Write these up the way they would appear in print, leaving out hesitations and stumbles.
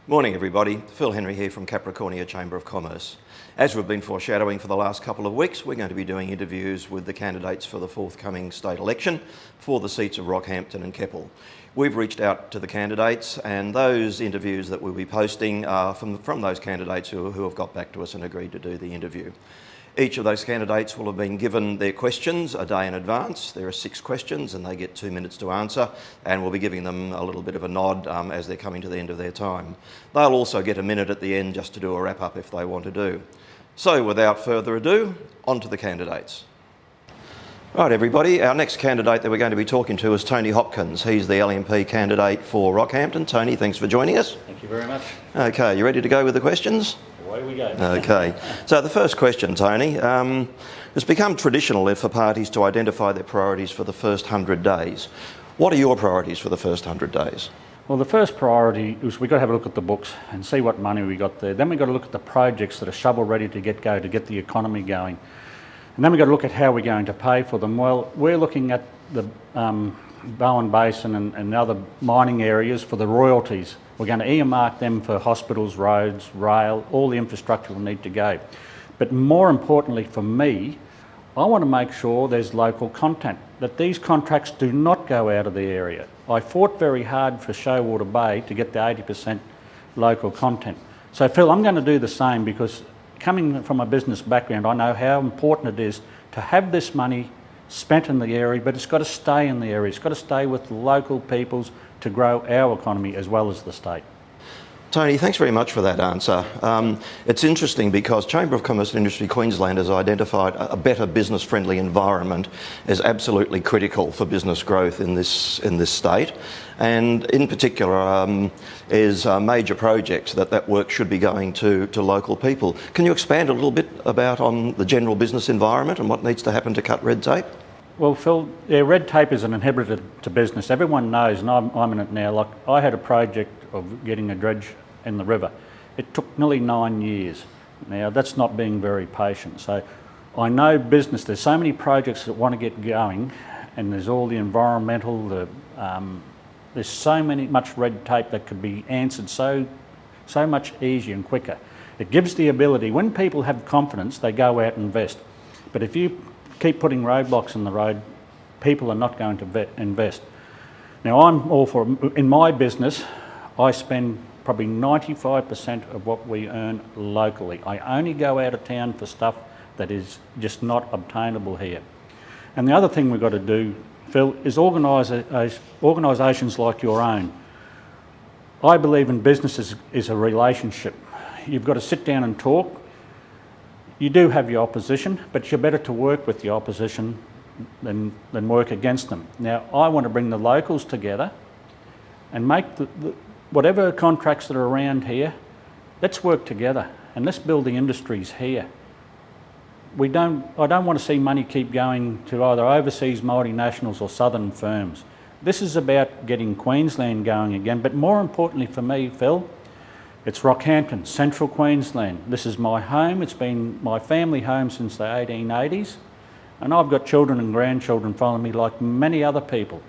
Morning everybody, Phil Henry here from Capricornia Chamber of Commerce. As we've been foreshadowing for the last couple of weeks, we're going to be doing interviews with the candidates for the forthcoming state election for the seats of Rockhampton and Keppel. We've reached out to the candidates, and those interviews that we'll be posting are from those candidates who have got back to us and agreed to do the interview. Each of those candidates will have been given their questions a day in advance. There are 6 questions and they get 2 minutes to answer, and we'll be giving them a little bit of a nod as they're coming to the end of their time. They'll also get a minute at the end just to do a wrap up if they want to do. So without further ado, on to the candidates. Right everybody, our next candidate that we're going to be talking to is Tony Hopkins. He's the LNP candidate for Rockhampton. Tony, thanks for joining us. Thank you very much. Okay, you ready to go with the questions? Away we go. Okay, so the first question, Tony. It's become traditional for parties to identify their priorities for the first 100 days. What are your priorities for the first 100 days? Well, the first priority is we've got to have a look at the books and see what money we got there. Then we've got to look at the projects that are shovel ready to get the economy going. And then we've got to look at how we're going to pay for them. Well, we're looking at the Bowen Basin and other mining areas for the royalties. We're going to earmark them for hospitals, roads, rail, all the infrastructure will need to go. But more importantly for me, I want to make sure there's local content, that these contracts do not go out of the area. I fought very hard for Shoalwater Bay to get the 80% local content. So Phil, I'm going to do the same, because coming from a business background, I know how important it is to have this money spent in the area, but it's got to stay in the area. It's got to stay with local peoples to grow our economy as well as the state. Tony, thanks very much for that answer. It's interesting because Chamber of Commerce and Industry Queensland has identified a better business-friendly environment as absolutely critical for business growth in this state, and in particular is major projects that work should be going to local people. Can you expand a little bit about on the general business environment and what needs to happen to cut red tape? Well, Phil, red tape is an inhibitor to business. Everyone knows, and I'm in it now. Like, I had a project of getting a dredge in the river. It took nearly 9 years. Now, that's not being very patient. So I know business, there's so many projects that want to get going, and there's all the environmental, there's so much red tape that could be answered so much easier and quicker. It gives the ability, when people have confidence, they go out and invest. But if you keep putting roadblocks in the road, people are not going to invest. Now, I'm all for, in my business, I spend probably 95% of what we earn locally. I only go out of town for stuff that is just not obtainable here. And the other thing we've got to do, Phil, is organisations like your own. I believe in business is a relationship. You've got to sit down and talk. You do have your opposition, but you're better to work with the opposition than work against them. Now, I want to bring the locals together and make whatever contracts that are around here, let's work together and let's build the industries here. I don't want to see money keep going to either overseas multinationals or southern firms. This is about getting Queensland going again, but more importantly for me, Phil, it's Rockhampton, central Queensland. This is my home. It's been my family home since the 1880s, and I've got children and grandchildren following me like many other people.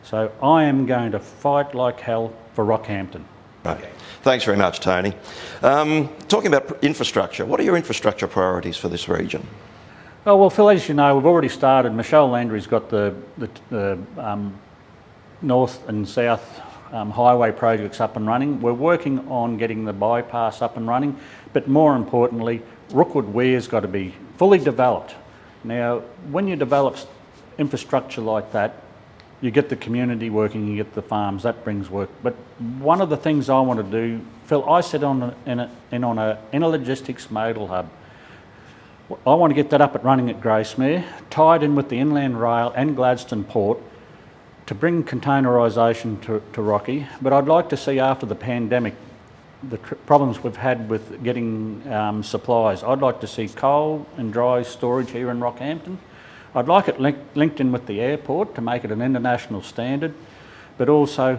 So I am going to fight like hell for Rockhampton. Right. Thanks very much, Tony. Talking about infrastructure, what are your infrastructure priorities for this region? Oh, well, Phil, as you know, we've already started. Michelle Landry's got the north and south highway projects up and running. We're working on getting the bypass up and running, but more importantly, Rookwood Weir's got to be fully developed. Now, when you develop infrastructure like that, you get the community working, you get the farms, that brings work. But one of the things I want to do, Phil, I sit on a logistics modal hub. I want to get that up and running at Gracemere, tied in with the Inland Rail and Gladstone Port to bring containerisation to Rocky. But I'd like to see, after the pandemic, the problems we've had with getting supplies, I'd like to see coal and dry storage here in Rockhampton. I'd like it linked in with the airport to make it an international standard, but also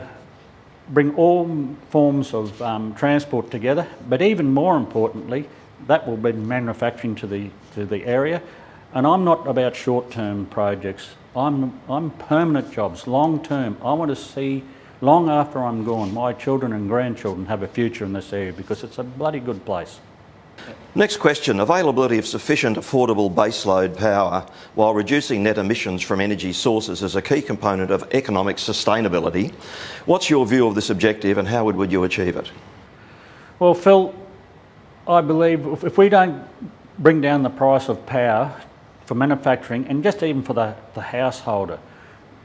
bring all forms of transport together. But even more importantly, that will bring manufacturing to the area. And I'm not about short-term projects. I'm permanent jobs, long-term. I want to see long after I'm gone, my children and grandchildren have a future in this area because it's a bloody good place. Next question. Availability of sufficient affordable baseload power while reducing net emissions from energy sources is a key component of economic sustainability. What's your view of this objective and how would you achieve it? Well, Phil, I believe if we don't bring down the price of power for manufacturing and just even for the householder,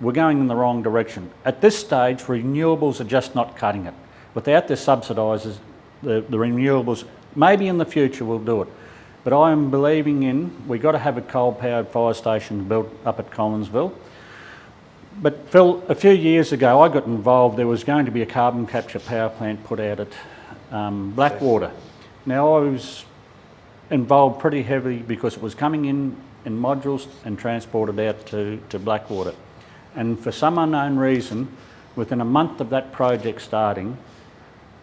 we're going in the wrong direction. At this stage, renewables are just not cutting it. Without the subsidisers, the renewables, maybe in the future we'll do it. But I am believing we've got to have a coal-powered fire station built up at Collinsville. But Phil, a few years ago I got involved. There was going to be a carbon capture power plant put out at Blackwater. Now I was involved pretty heavily because it was coming in modules and transported out to Blackwater. And for some unknown reason, within a month of that project starting,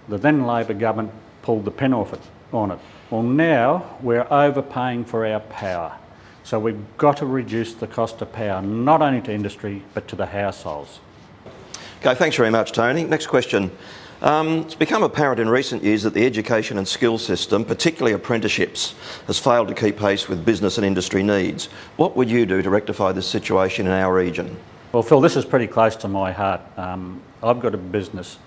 the then Labor government pulled the pin off on it. Well, now we're overpaying for our power. So we've got to reduce the cost of power, not only to industry, but to the households. Okay, thanks very much, Tony. Next question. It's become apparent in recent years that the education and skills system, particularly apprenticeships, has failed to keep pace with business and industry needs. What would you do to rectify this situation in our region? Well, Phil, this is pretty close to my heart. I've got a business.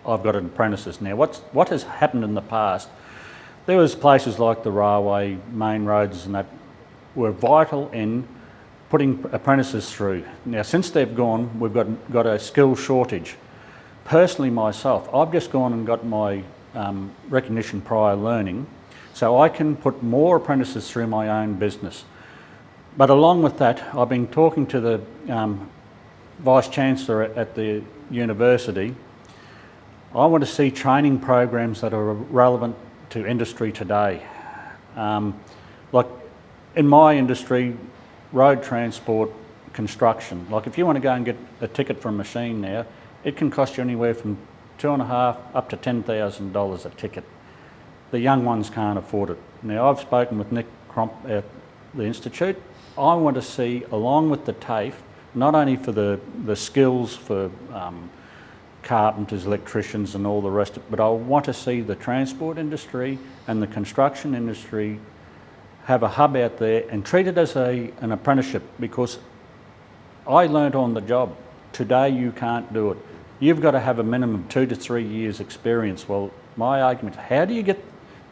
I've got apprentices now. What has happened in the past, there was places like the railway, main roads and that were vital in putting apprentices through. Now, since they've gone, we've got a skill shortage. Personally, myself, I've just gone and got my recognition prior learning, so I can put more apprentices through my own business. But along with that, I've been talking to the Vice-Chancellor at the university. I want to see training programs that are relevant to industry today. Like in my industry, road transport, construction. Like if you want to go and get a ticket for a machine now, it can cost you anywhere from $2,500 up to $10,000 a ticket. The young ones can't afford it. Now I've spoken with Nick Cromp at the Institute. I want to see, along with the TAFE, not only for the skills for carpenters, electricians and all the rest of it, but I want to see the transport industry and the construction industry have a hub out there and treat it as an apprenticeship, because I learnt on the job. Today you can't do it. You've got to have a minimum of 2 to 3 years experience. Well, my argument, how do you get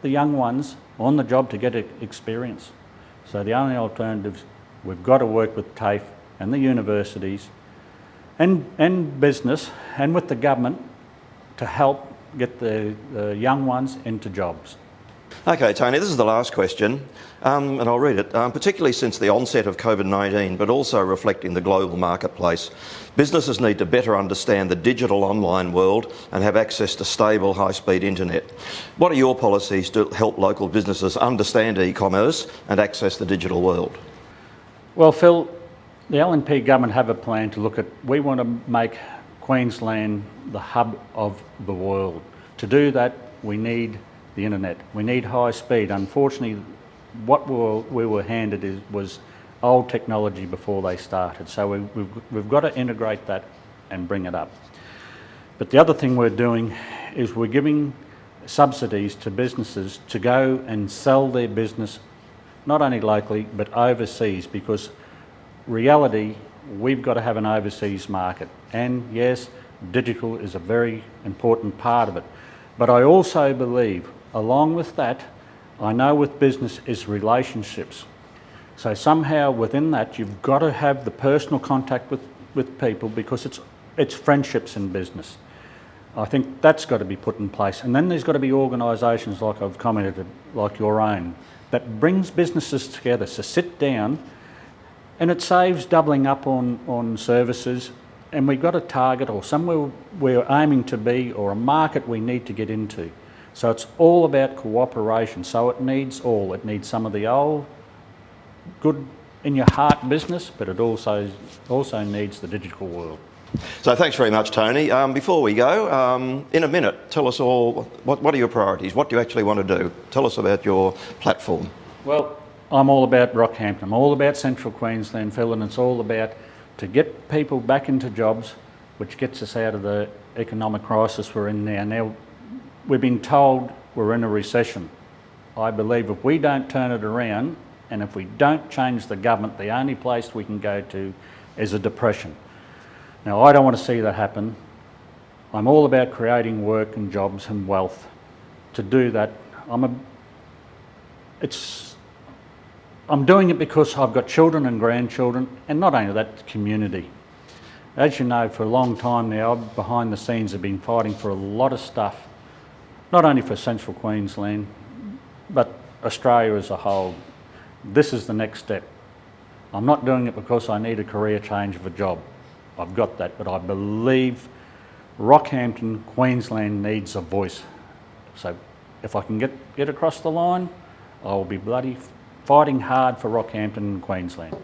the young ones on the job to get experience? So the only alternatives, we've got to work with TAFE and the universities and business and with the government to help get the young ones into jobs. Okay, Tony, this is the last question, and I'll read it. Particularly since the onset of COVID-19, but also reflecting the global marketplace, businesses need to better understand the digital online world and have access to stable, high-speed internet. What are your policies to help local businesses understand e-commerce and access the digital world? Well, Phil, the LNP government have a plan to look at, we want to make Queensland the hub of the world. To do that, we need the internet. We need high speed. Unfortunately, what we were handed was old technology before they started. So we've got to integrate that and bring it up. But the other thing we're doing is we're giving subsidies to businesses to go and sell their business, not only locally, but overseas, because reality, we've got to have an overseas market. And yes, digital is a very important part of it. But I also believe, along with that, I know with business is relationships. So somehow within that, you've got to have the personal contact with people, because it's friendships in business. I think that's got to be put in place. And then there's got to be organisations, like I've commented, like your own, that brings businesses together. So sit down, and it saves doubling up on services, and we've got a target or somewhere we're aiming to be, or a market we need to get into. So it's all about cooperation. So it needs all. It needs some of the old, good in your heart business, but it also needs the digital world. So thanks very much, Tony. Before we go, in a minute, tell us all, what are your priorities? What do you actually want to do? Tell us about your platform. Well, I'm all about Rockhampton. I'm all about Central Queensland, Phil, and it's all about to get people back into jobs, which gets us out of the economic crisis we're in now. Now, we've been told we're in a recession. I believe if we don't turn it around and if we don't change the government, the only place we can go to is a depression. Now, I don't want to see that happen. I'm all about creating work and jobs and wealth. To do that, I'm doing it because I've got children and grandchildren, and not only that, community. As you know, for a long time now, behind the scenes have been fighting for a lot of stuff, not only for Central Queensland, but Australia as a whole. This is the next step. I'm not doing it because I need a career change of a job. I've got that, but I believe Rockhampton, Queensland needs a voice. So if I can get across the line, I'll be bloody fighting hard for Rockhampton and Queensland.